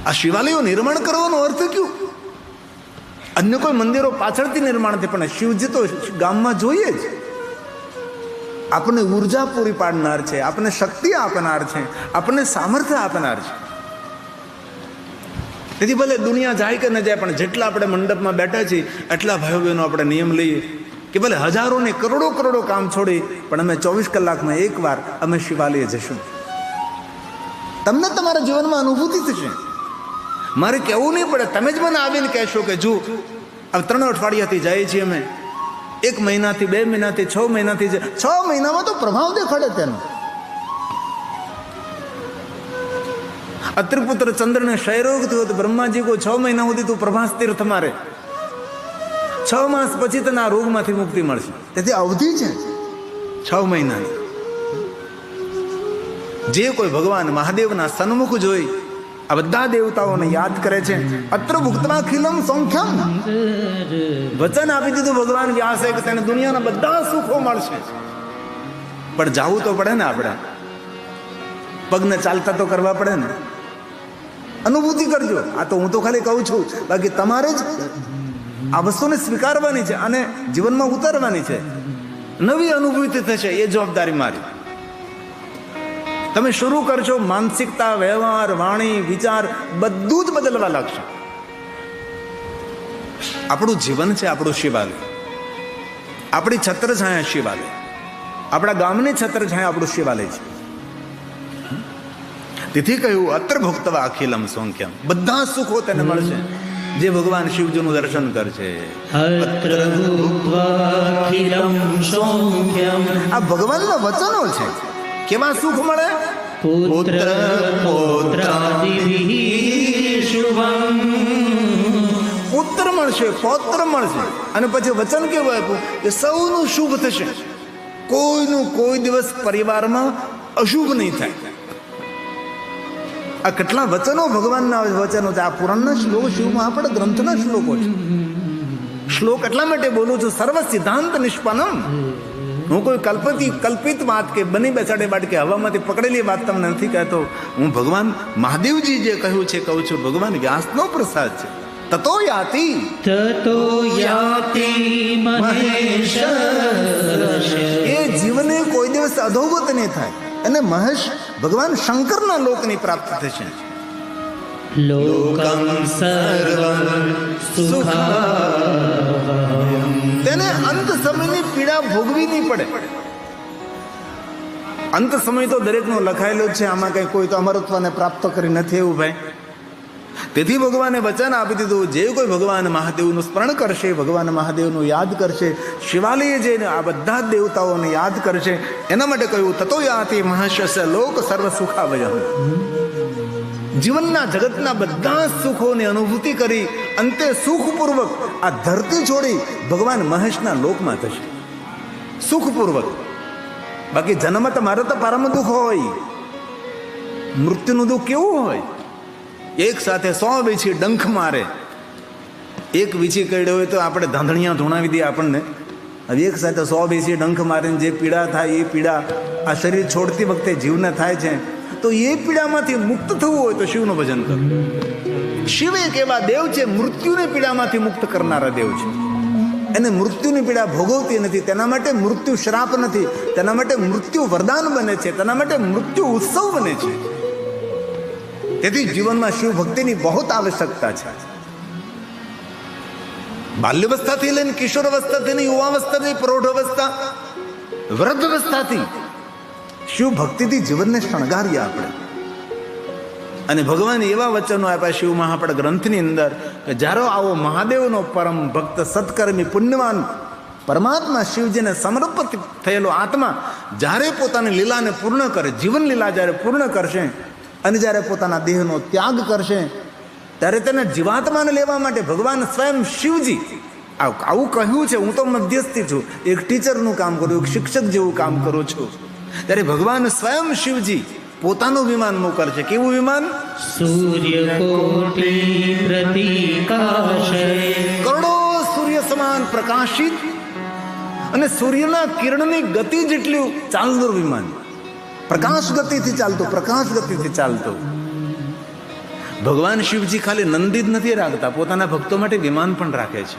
આ શિવાલયો નિર્માણ કરવાનો અર્થ ક્યું? અન્ય કોઈ મંદિરો પાછળથી નિર્માણ થાય, પણ શિવજી તો ગામમાં જોઈએ જ. આપણને ઉર્જા પૂરી પાડનાર છે, આપણને શક્તિ આપનાર છે, આપણને સામર્થ્ય આપનાર છે. તેથી ભલે દુનિયા જાય કે ન જાય, પણ જેટલા આપણે મંડપમાં બેઠા છીએ એટલા ભાઈઓ બહેનો આપણે નિયમ લઈએ કે ભલે હજારો ને કરોડો કરોડો કામ છોડી, પણ અમે 24 કલાકમાં એકવાર અમે શિવાલય જશું. તમને તમારા જીવનમાં અનુભૂતિ થશે. મારે કહેવું નહીં પડે, તમે જ મને આવીને કહેશો કે જો હવે 3 અઠવાડિયાથી જઈએ છીએ અમે, 1 મહિનાથી, 2 મહિનાથી, 6 મહિનાથી, 6 મહિનામાં તો પ્રભાવ દેખાડે તેનો. અત્રિપુત્ર ચંદ્રને ક્ષયરોગ થયો તો બ્રહ્માજી કો 6 મહિના સુધી તું પ્રભાસ તીર્થ મારે, 6 માસ પછી તને આ રોગમાંથી મુક્તિ મળશે. તેથી અવધિ છે 6 મહિનાની. જે કોઈ ભગવાન મહાદેવના સન્મુખ જોઈ આ બધા દેવતાઓને યાદ કરે છે, અત્ર ભુક્તમાખિલમ સૌખ્યમ, વચન આપી દીધું ભગવાન વ્યાસે કે તેને દુનિયાના બધા સુખો મળશે. પણ જાવું તો પડે ને, આપણે પગને ચાલતા તો કરવા પડે ને. અનુભૂતિ કરજો. આ તો હું તો ખાલી કહું છું, બાકી તમારે જ આ વસ્તુને સ્વીકારવાની છે અને જીવનમાં ઉતારવાની છે. નવી અનુભૂતિ થશે, એ જવાબદારી મારી. તમે શરૂ કરશો, માનસિકતા, વ્યવહાર, વાણી, વિચાર બધું જ બદલવા લાગશે. આપણું જીવન છે આપણું શિવાલય, આપણી છત્રછાયા શિવાલય, આપણા ગામની છત્રછાયા આપણું શિવાલય છે. તેથી કહ્યું અત્ર ભોક્તવા અખિલમ સૌખ્યમ, બધા સુખો તેને મળશે જે ભગવાન શિવજીનું દર્શન કરશે. આ ભગવાનના વચનો છે. કેવા સુખ મળે? પુત્ર પુત્ર મળશે, પૌત્ર મળશે. અને પછી વચન કેવું આપ્યું કે સૌનું શુભ થશે, કોઈનું કોઈ દિવસ પરિવારમાં અશુભ નહીં થાય. આ કેટલા વચનો ભગવાનના વચનો છે. આ પુરાણના શ્લોક, શિવ મહાપડ ગ્રંથના શ્લોકો છે. શ્લોક એટલા માટે બોલું છું, સર્વ સિદ્ધાંત નિષ્પન્નમ. હું કોઈ કલ્પિત વાત કે બની બેસાડે વાત કે હવામાંથી પકડેલી વાત તમને નથી કહેતો. હું ભગવાન મહાદેવજી જે કહ્યું છે કહું છું. ભગવાન વ્યાસનો પ્રસાદ છે. તતો યાતિ મહેશ, એ જીવને કોઈ દિવસ અધોગત નહીં થાય. અને મહેશ ભગવાન શંકરના લોકની પ્રાપ્ત થશે. લોકમ સર્વં સુખાવહમ, તેને અંત સમયની પીડા ભોગવી નહીં પડે. અંત સમય તો દરેકનો લખાયેલો છે, આમાં કઈ કોઈ તો અમરત્વને પ્રાપ્ત કરી નથી એવું ભાઈ. તેથી ભગવાને વચન આપી દીધું, જે કોઈ ભગવાન મહાદેવનું સ્મરણ કરશે, ભગવાન મહાદેવનું યાદ કરશે, શિવાલય જઈને આ બધા જ દેવતાઓને યાદ કરશે, એના માટે કહ્યું તતો યાતિ મહાશસ્ય લોક સર્વ સુખાવહમ. જીવનના જગતના બધા સુખોની અનુભૂતિ કરી અંતે સુખપૂર્વક આ ધરતી છોડી ભગવાન મહેશના લોકમાં થશે, સુખપૂર્વક. બાકી જન્મ તમારે તો પરમ દુઃખ હોય, મૃત્યુનું દુઃખ કેવું હોય? એક સાથે 100 વીછી ડંખ મારે. એક વીછી કરડ્યો હોય તો આપણે ધાંધણિયા ધૂણાવી દઈએ આપણને. હવે એક સાથે 100 વીછી ડંખ મારીને જે પીડા થાય, એ પીડા આ શરીર છોડતી વખતે જીવને થાય છે. તો એ પીડામાંથી મુક્ત થવું હોય તો શિવનું ભજન કરો. શિવ એક એવા દેવ છે, મૃત્યુની પીડામાંથી મુક્ત કરનારા દેવ છે. એને મૃત્યુની પીડા ભોગવતી નથી, તેના માટે મૃત્યુ શ્રાપ નથી, તેના માટે મૃત્યુ વરદાન બને છે, તેના માટે મૃત્યુ ઉત્સવ બને છે. તેથી જીવનમાં શિવ ભક્તિની બહુ આવશ્યકતા છે. બાલ્યાવસ્થાથી લઈને કિશોર અવસ્થાથી, યુવાવસ્થાથી, પ્રૌઢ અવસ્થા, વૃદ્ધ અવસ્થાથી શિવ ભક્તિથી જીવનને શણગારીએ આપણે. અને ભગવાને એવા વચનો આપ્યા શિવ મહાપડ ગ્રંથની અંદર કે જ્યારે આવો મહાદેવનો પરમ ભક્ત, સત્કર્મી, પુણ્યવાન પરમાત્મા શિવજીને સમર્પિત થયેલો આત્મા જ્યારે પોતાની લીલાને પૂર્ણ કરે, જીવન લીલા જ્યારે પૂર્ણ કરશે અને જ્યારે પોતાના દેહનો ત્યાગ કરશે, ત્યારે તેને જીવાત્માને લેવા માટે ભગવાન સ્વયં શિવજી આવું કહ્યું છે. હું તો મધ્યસ્થી છું, એક ટીચરનું કામ કરું, એક શિક્ષક જેવું કામ કરું છું. ત્યારે ભગવાન સ્વયં શિવજી પોતાનું વિમાન મોકલશે. કેવું વિમાન? સૂર્યકોટી પ્રતિકાશે, કરોડો સૂર્ય સમાન પ્રકાશિત અને સૂર્યના કિરણની ગતિ જેટલું ચાલતું વિમાન. પ્રકાશ ગતિથી ચાલતું, પ્રકાશ ગતિથી ચાલતું. ભગવાન શિવજી ખાલી નંદી જ નથી રાખતા, પોતાના ભક્તો માટે વિમાન પણ રાખે છે.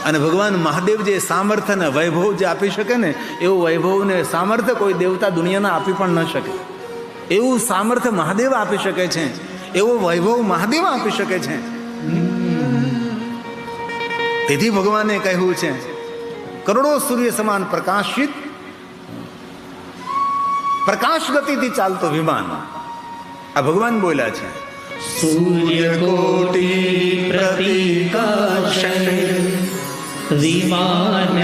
અને ભગવાન મહાદેવ જે સામર્થ્ય અને વૈભવ જે આપી શકે ને, એવું વૈભવ ને સામર્થ્ય કોઈ દેવતા દુનિયાના આપી પણ ન શકે. એવું સામર્થ્ય મહાદેવ આપી શકે છે, એવો વૈભવ મહાદેવ આપી શકે છે. તેથી ભગવાને કહ્યું છે, કરોડો સૂર્ય સમાન પ્રકાશિત, પ્રકાશ ગતિથી ચાલતો વિમાન. આ ભગવાન બોલ્યા છે, સૂર્ય કોટી પ્રતિકાશન વિમાન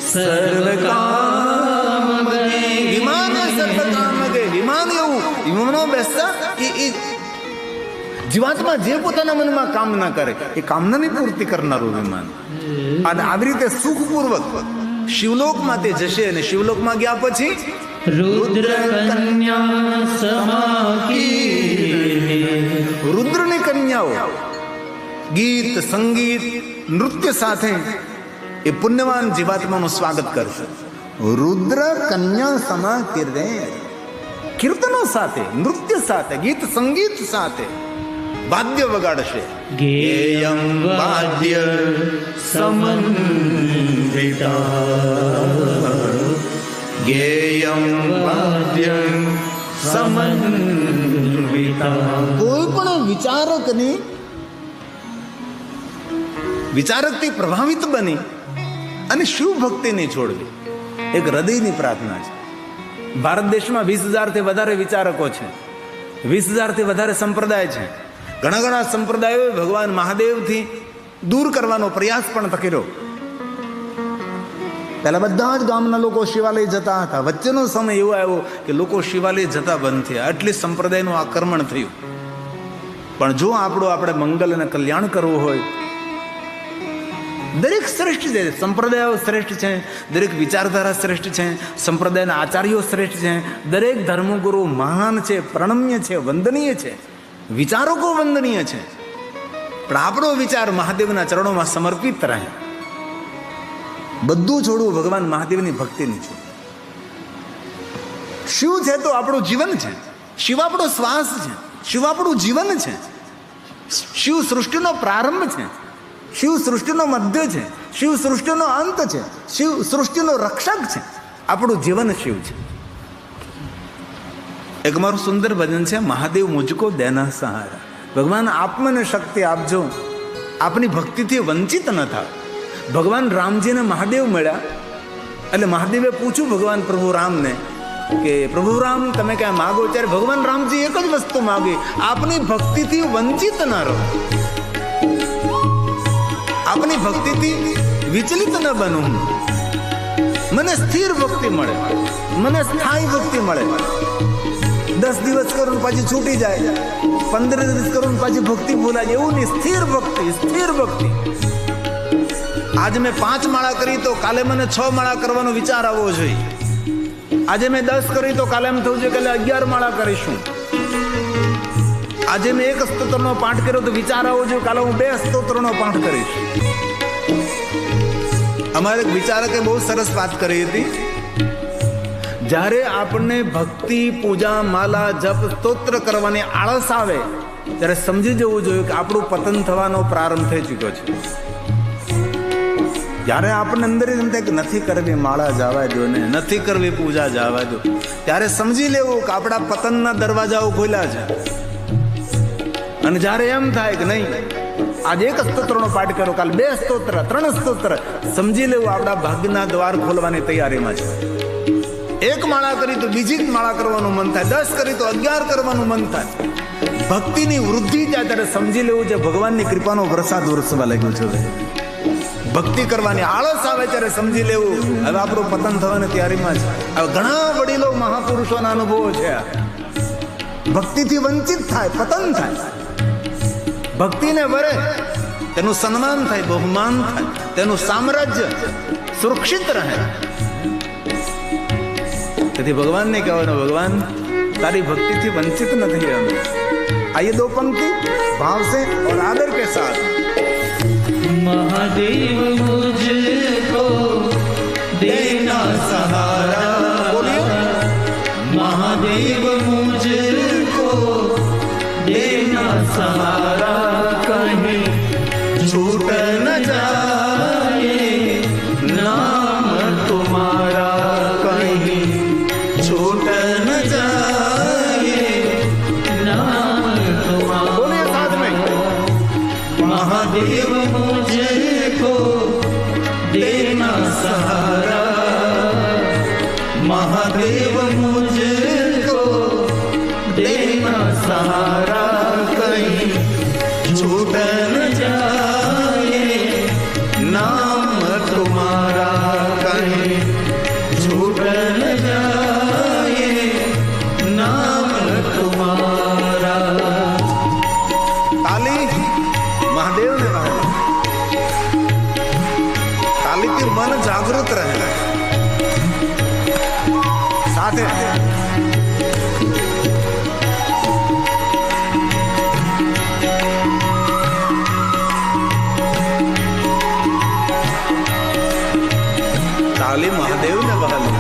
સર્વકામ ગય. વિમાન સર્વકામ ગય. વિમાન એવું વિમાનમાં બેસતા એ જીવાત્મા જે પોતાના મનમાં કામના કરે એ કામનાની પૂર્તિ કરનારું વિમાન. અને આવી રીતે સુખપૂર્વક શિવલોકમાં તે જશે. અને શિવલોકમાં ગયા પછી રુદ્ર કન્યા સમાકીર્ણે. રુદ્રની કન્યાઓ ગીત, સંગીત, નૃત્ય સાથે એ પુણ્યવાન જીવાત્માનું સ્વાગત કરશે. રુદ્ર કન્યા સમાકીર્ણે. કીર્તનો સાથે, નૃત્ય સાથે, ગીત સંગીત સાથે વાદ્ય વગાડશે. ગેયમ વાદ્ય સમન્વિતા. ગેયમ વાદ્ય સમન્વિતા. કોઈ પણ વિચારકથી પ્રભાવિત બની અને શિવ ભક્તિને છોડવી એક હૃદયની પ્રાર્થના છે. ભારત દેશમાં 20,000થી વધારે વિચારકો છે, 20,000થી વધારે સંપ્રદાય છે. ઘણા ઘણા સંપ્રદાયોએ ભગવાન મહાદેવથી દૂર કરવાનો પ્રયાસ પણ કર્યો. પહેલા બધા જ ગામના લોકો શિવાલય જતા હતા. વચ્ચેનો સમય એવો આવ્યો કે લોકો શિવાલય જતા બંધ થયા. આટલી સંપ્રદાયનું આક્રમણ થયું. પણ જો આપણે મંગલ અને કલ્યાણ કરવું હોય, દરેક શ્રેષ્ઠ છે. સંપ્રદાયો શ્રેષ્ઠ છે, દરેક વિચારધારા શ્રેષ્ઠ છે, સંપ્રદાયના આચાર્યો શ્રેષ્ઠ છે, દરેક ધર્મગુરુ મહાન છે, પ્રણમ્ય છે, વંદનીય છે, વિચારકો વંદનીય છે. પણ આપણો વિચાર મહાદેવના ચરણોમાં સમર્પિત રહે. બધું છોડવું ભગવાન મહાદેવની ભક્તિની છે. શિવ છે તો આપણું જીવન છે, શિવ આપણો શ્વાસ છે, શિવ આપણું જીવન છે, શિવ સૃષ્ટિનો પ્રારંભ છે, શિવ સૃષ્ટિનો મધ્ય છે, શિવ સૃષ્ટિનો અંત છે, શિવ સૃષ્ટિનો રક્ષક છે. આપણું જીવન શિવ છે. એક મારું સુંદર ભજન છે, મહાદેવ મુજકો દેના સહારા. ભગવાન આપ મને શક્તિ આપજો, આપની ભક્તિથી વંચિત ન થાવ. ભગવાન રામજીને મહાદેવ મળ્યા એટલે મહાદેવે પૂછ્યું ભગવાન પ્રભુ રામને કે પ્રભુ રામ તમે ક્યાં માગો? ત્યારે ભગવાન રામજી એક જ વસ્તુ માગી, આપની ભક્તિથી વંચિત ન રહો, આપની ભક્તિથી વિચલિત ન બનું, મને સ્થિર ભક્તિ મળે, મને સ્થાયી ભક્તિ મળે. 10 દિવસ કરું પાછી છૂટી જાય, 15 દિવસ કરું પાછી ભક્તિ ભૂલાય, એવું નહીં. સ્થિર ભક્તિ, સ્થિર ભક્તિ. આજે મેં 5 માળા કરી તો કાલે મને 6 માળા કરવાનો વિચાર આવવો જોઈએ. આજે મેં 10 કરી તો કાલે એમ થવું જોઈએ કે 11 માળા કરીશું. આજે મેં 1 સ્તોત્રનો પાઠ કર્યો તો વિચાર આવવો જોઈએ કાલે હું 2 સ્તોત્રનો પાઠ કરીશ. અમારે એક વિચારકે બહુ સરસ વાત કરી હતી. જ્યારે આપણને ભક્તિ, પૂજા, માલા, જપ, સ્તોત્ર કરવાની આળસ આવે ત્યારે સમજી જવું જોઈએ કે આપણું પતન થવાનો પ્રારંભ થઈ ચૂક્યો છે. જ્યારે આપણને અંદર એમ થાય કે નથી કરવી માળા જવા દો ને, નથી કરવી પૂજા જવા દો, ત્યારે સમજી લેવું કે આપણા પતનના દરવાજાઓ ખોલ્યા છે. અને જ્યારે એમ થાય કે નહીં આજે 1 સ્તોત્રનો પાઠ કર્યો, કાલ 2 સ્તોત્ર, 3 સ્તોત્ર, સમજી લેવું આપણા ભાગ્યના દ્વાર ખોલવાની તૈયારીમાં છે. 1 માળા કરી તો બીજી જ માળા કરવાનું મન થાય, 10 કરી તો 11 કરવાનું મન થાય. ભક્તિની વૃદ્ધિ થાય ત્યારે સમજી લેવું છે ભગવાનની કૃપાનો વરસાદ વરસવા લાગ્યો છે. ભક્તિ કરવાની આળસ આવે ત્યારે સમજી લેવું હવે આપણું પતન થવાની તૈયારીમાં છે. હવે ઘણા વડીલો મહાપુરુષોના અનુભવો છે. ભક્તિથી વંચિત થાય, પતન થાય. ભક્તિને વરે તેનું સન્માન થાય, બહુમાન થાય, તેનું સામ્રાજ્ય સુરક્ષિત રહે. તેથી ભગવાનને કહેવાનું, ભગવાન તારી ભક્તિથી વંચિત નથી हम. आइए 2 पंक्ति भाव से और आदर के साथ. महादेव मुझको देना सहारा. बोलिए. महादेव मुझको देना सहारा कहीं छूट न जाए नाम तुम्हारा कहीं छूट न जाए। नाम तुम्हारा। बोलिए साथ में। महादेव मुझको देना सहारा, महादेव मुझको देना सहारा कहीं छूट न जाए नाम तुम्हारा कहीं छूट न जाए नाम तुम्हारा। ताली महादेव ने वाजली. तालीથી મન જાગૃત રહે. સાથે ताली महादेव ने बहाली.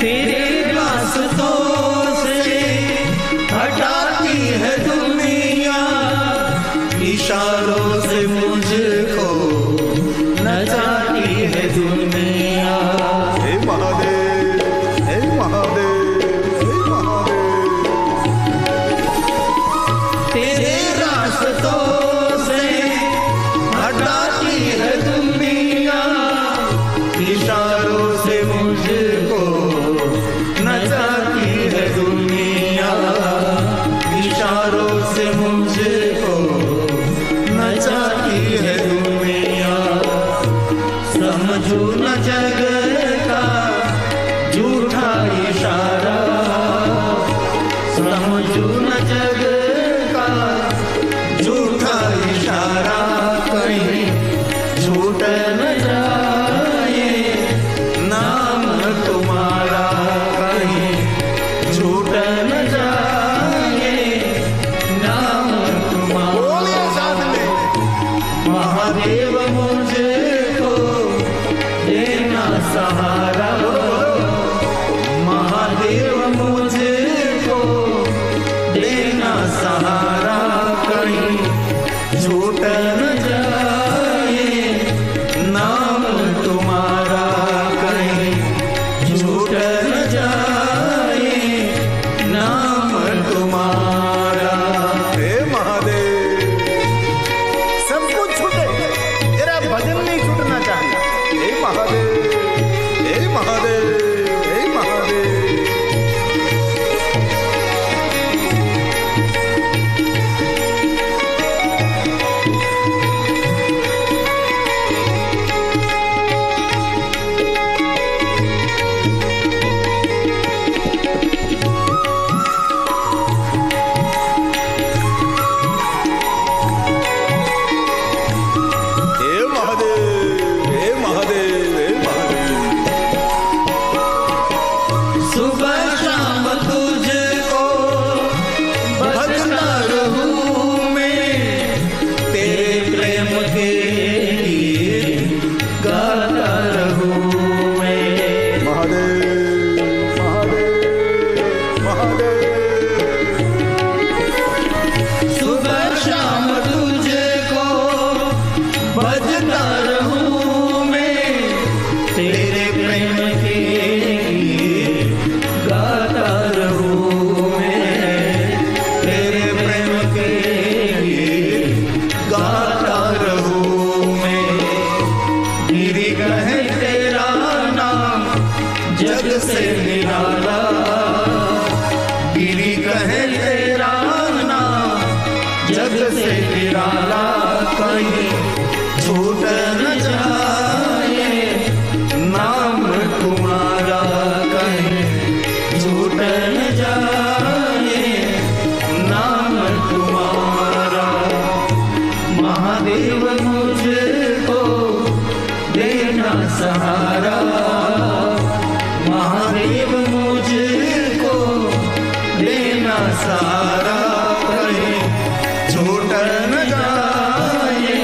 तेरे रास्तों से हटाती है दुनिया, इशारों से मुझको नचाती है दुनिया। हे महादेव, हे महादेव, हे महादेव. तेरे रास्तों से हटाती है दुनिया, इशारों से मुझको नचाती है दुनिया। इशारों से मुझको नचाती है दुनिया। समझो न जग का झूठा इशारा, समझो न जग का झूठा इशारा कहीं झूठ न जाए नाम तुम्हारा, कहीं झूठ न जाए नाम तुम्हारा। बोलिए साथ में. महादेव मुझको देना सहारा, महादेव मुझको देना सहारा कहीं झूठ न जाए नाम तुम्हारा, कहीं झूठ न जाए नाम तुम्हारा। हे महादेव, सब कुछ छूटे, तेरा भजन नहीं छूटना चाहिए. हे महादेव, हे महादेव, हे महादेव. हे महादेव, हे महादेव, हे महादेव. सुबह शाम तुझको भजता रहूं मैं, तेरे प्रेम के लिए गाता रहूं मैं। महादेव, महादेव, महादेव. सुबह शाम तुझको भजता रहूं मैं, तेरे प्रेम के लिए गाता रहूं मैं, तेरे प्रेम के लिए गाता रहूं मैं। गिरी कहे तेरा नाम जग से निराला, गिरी कहे तेरा नाम जग से निराला, कहीं छूट न जाए नाम तुम्हारा, कहीं छूट न जाए नाम तुम्हारा। महादेव मुझको देना सहारा, महादेव मुझको देना सहारा कहीं छूट न जाए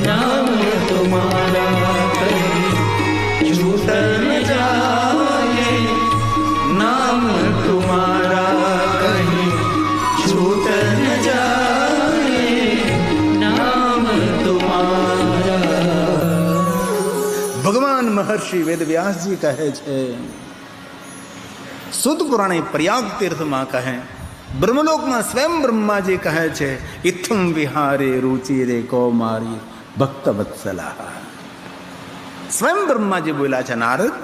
नाम तुम्हारा कहीं छूट न जाए नाम तुम्हारा कहीं छूट न जाए नाम तुम्हारा। ભગવાન મહર્ષિ વેદવ્યાસજી કહે છે, સુત પુરાણે પ્રયાગ તીર્થમાં કહે, બ્રહ્મલોકમાં સ્વયં બ્રહ્માજી કહે છે, ઇથમ વિહારે રુચિ રે કૌમારી ભક્ત વત્સલા. સ્વયં બ્રહ્માજી બોલ્યા છે, નારદ,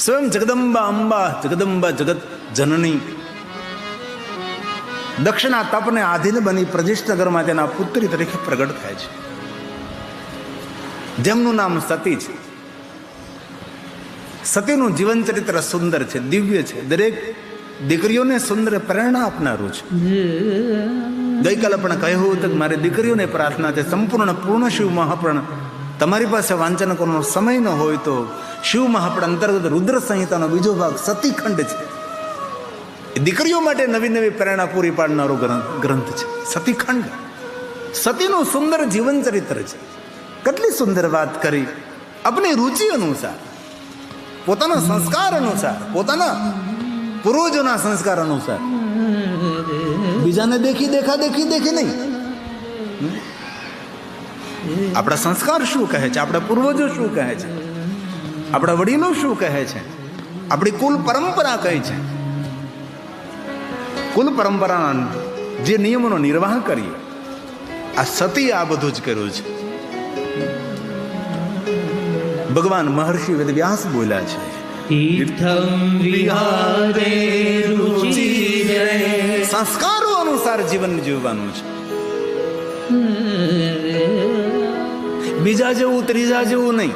સ્વયં જગદંબા અંબા, જગદંબા જગત જનની દક્ષિણા તપને આધીન બની પ્રજિષ્ઠનગરમાં તેના પુત્રી તરીકે પ્રગટ થાય છે, જેમનું નામ સતી છે. સતીનું જીવન ચરિત્ર સુંદર છે, દિવ્ય છે, દરેક દીકરીઓને સુંદર પ્રેરણા આપનારું છે. ગઈકાલે પણ કહ્યું હતું કે મારી દીકરીઓને પ્રાર્થના છે, સંપૂર્ણ પૂર્ણ શિવ મહાપુરાણ તમારી પાસે વાંચન કરવાનો સમય ન હોય તો શિવ મહાપુરાણ અંતર્ગત રુદ્ર સંહિતાનો બીજો ભાગ સતીખંડ છે. એ દીકરીઓ માટે નવી નવી પ્રેરણા પૂરી પાડનારો ગ્રંથ છે સતીખંડ. સતીનું સુંદર જીવન ચરિત્ર છે. કેટલી સુંદર વાત કરી. આપણી રુચિ અનુસાર, પોતાના સંસ્કાર અનુસાર, પોતાના પૂર્વજોના સંસ્કાર અનુસાર, બીજાને દેખી નહીં. આપણા સંસ્કાર શું કહે છે, આપણા પૂર્વજો શું કહે છે, આપણા વડીલો શું કહે છે, આપણી કુલ પરંપરા કઈ છે, કુલ પરંપરાના જે નિયમોનો નિર્વાહ કરીએ. આ સતી આ બધું જ કર્યું છે. ભગવાન મહર્ષિ વેદવ્યાસ બોલ્યા છે, તીર્થમ વિહારે રુચિરે. સંસ્કારો અનુસાર જીવન જીવવાનું છે. બીજા જેવું ત્રીજા જેવું નહીં.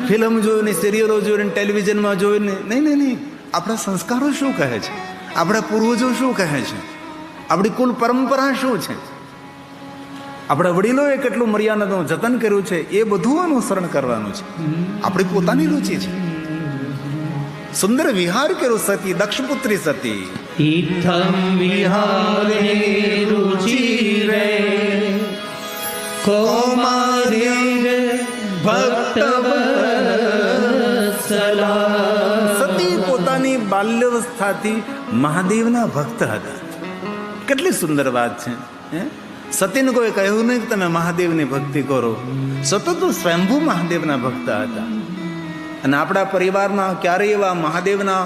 ફિલ્મ જોઈને, સિરિયલો જોઈને, ટેલિવિઝનમાં જોઈને નહીં. આપણા સંસ્કારો શું કહે છે, આપણા પૂર્વજો શું કહે છે, આપણી કુલ પરંપરા શું છે, આપણા વડીલોએ કેટલું મર્યાદાનું જતન કર્યું છે, એ બધું અનુસરણ કરવાનું છે. આપણી પોતાની રુચિ છે. સુંદર વિહાર કર્યો સતી, દક્ષપુત્રી સતી. તીર્થમ વિહારે રુચિરે કૌમારી ભક્ત વત્સલા. સતી પોતાની બાલ્યાવસ્થાથી મહાદેવના ભક્ત હતા. કેટલી સુંદર વાત છે. સતીને કોઈ કહ્યું નહીં કે તમે મહાદેવની ભક્તિ કરો. સતત સ્વયંભૂ મહાદેવના ભક્ત હતા. અને આપણા પરિવારમાં ક્યારેય એવા મહાદેવના